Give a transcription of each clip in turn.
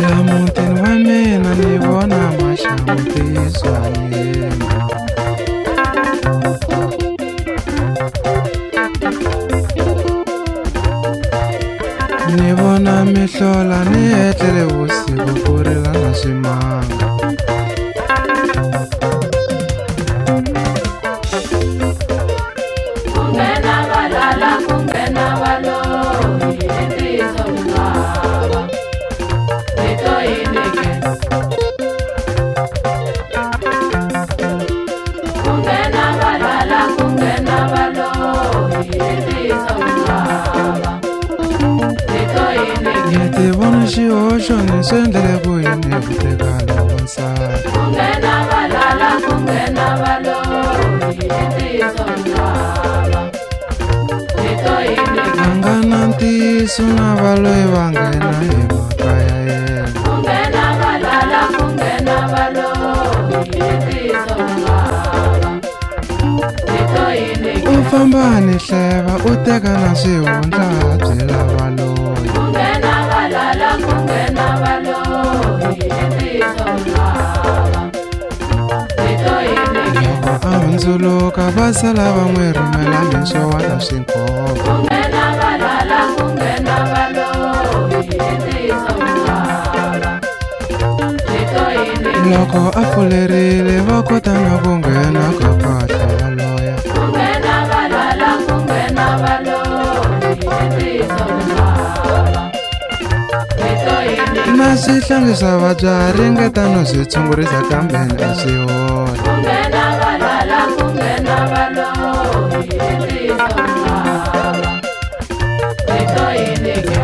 La mutini wa mina ni vona maxangutiswa yena. Ni vona mihlola ni etlele vusiku ku rila na swimanga. Kungena valala kungena valoyi etiso ngava vito yinike. Kungena valala kungena valoyi etiso ngava vito yinike. Yeti vona xihoxo ni swi endlele ku yini ku tekana wansati. Kungena valala kungena valoyi etiso ngava vito yinike. A nga na ntiyiso na valoyi va nghena hi mhaka ya yena. Kungena valala kungena valoyi etiso ngava vito yinike. U famba ni hleva u teka na swihundla a byela valoyi. Kungena valala kungena valoyi etiso ngava vito yinike. Loko a hundzuluka va sala va n'wi rhumela leswo na swinkoka. Kungena valala kungena valoyi etiso ngava vito yinike. Loko a pfulerile va kota na ku nghena ka kahle valoya. Kungena valala kungena valoyi etiso ngava vito yinike. Na swihlangi swa vabya ringeta no swi tshungurisa kambeni a swi hola. Kungena valala kungena valoyi etiso ngava vito yinike.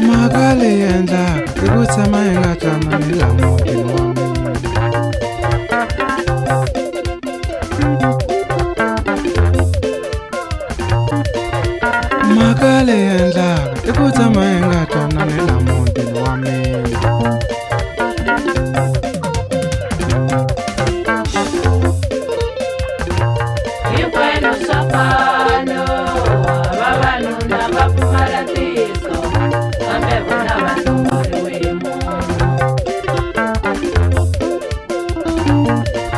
Mhaka leyi endlaka i ku tshama hi nga twanani la mutini wa mina. Mhaka leyi endlaka i ku tshama hi nga twanani la mutini wa mina. Hinkwenu swa fana vavanuna va pfumala tihlo kambe vona va hlongoriwe hi munhu.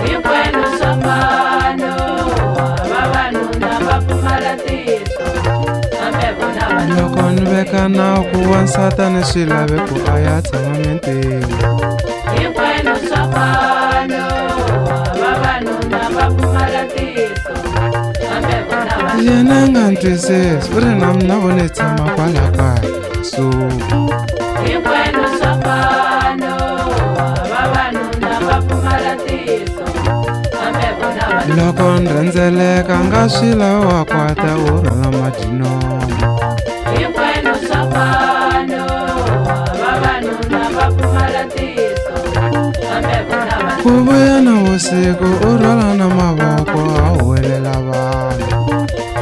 Hinkwenu swa fana vavanuna va pfumala tihlo kambe vona va. Loko ni veka nawu ku wansati ni swilaveko a ya tshama mintirho. Hinkwenu swa fana vavanuna va pfumala tihlo kambe vona va. Yena a nga ntwisisi u ri na mina vone tshama kwala kaya suku. Hinkwenu swa fana vavanuna va pfumala tihlo kambe vona va. Loko ni rhendzeleka nga swi lavi wa kwata u rhula madinomo. Hinkwenu swa fana vavanuna va pfumala tihlo kambe vona va. Ku vuya na vusiku u rhwala na mavoko a huwelela vanhu.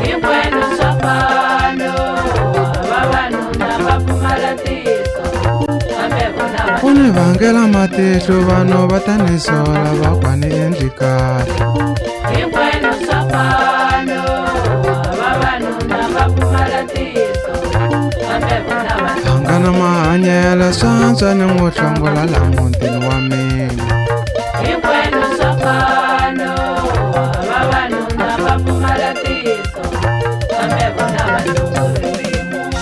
Hinkwenu swa fana vavanuna va pfumala tihlo kambe vona va. U ni vangela matihlo vanhu va ta ni sola va kwa ni endli kahle. Hinkwenu swa fana vavanuna va pfumala tihlo kambe vona va. A nga na mahanyelo swa antswa ni n'wi hlongola la mutini wa mina. Hinkwenu swa fana vavanuna va pfumala tihlo kambe vona va hlongoriwe hi munhu.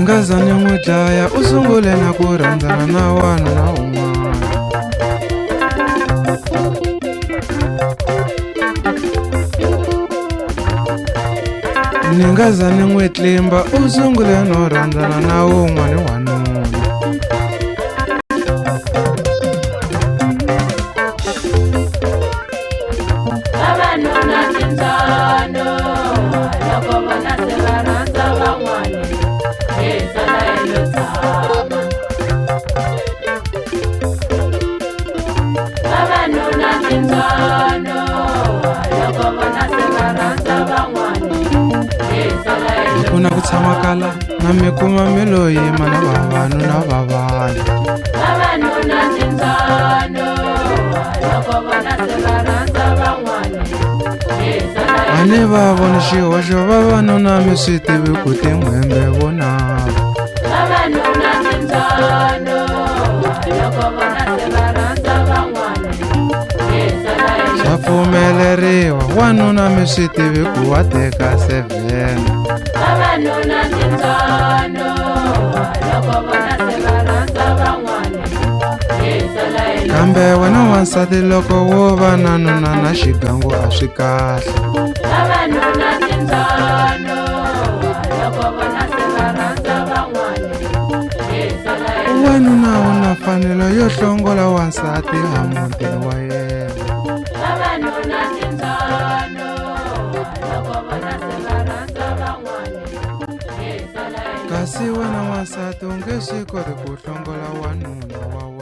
nga za ni n'wi dlaya u sungule na ku rhandzana na wanuna un'wana. Ni nga za ni n'wi tlimba u sungule no rhandzana na wun'wana wanuna. Vavanuna tindzano loko vona se va rhandza van'wana hi sala hilo tshama. Vavanuna tindzano loko vona se va rhandza van'wana hi sala hilo Ku na ku tshama kala na mi kuma mi lo yima na vavanuna va vanhu. Vavanuna tindzano loko vona se va rhandza van'wana hi sala A ni va voni xihoxo vavanuna mi swi tivi ku tin'hwembe vonava. Vavanuna tindzano loko vona se va rhandza van'wana hi sala hilo. Swa pfumeleriwa wanuna mi swi tivi ku wa teka 7. Vavanuna tindzano loko vona se va rhandza van'wana hi sala hilo. Kambe wena wansati loko wo va na nuna na xigangu a swi kahle. Vavanuna tindzano loko vona se va rhandza van'wana hi sala hilo. Wanuna u na mfanelo yo hlongola wansati a mutini wa yena. Vavanuna tindzano loko vona se va rhandza van'wana hi sala hilo. Kasi wena wansati u nge swi koti ku hlongola wanuna wa wena.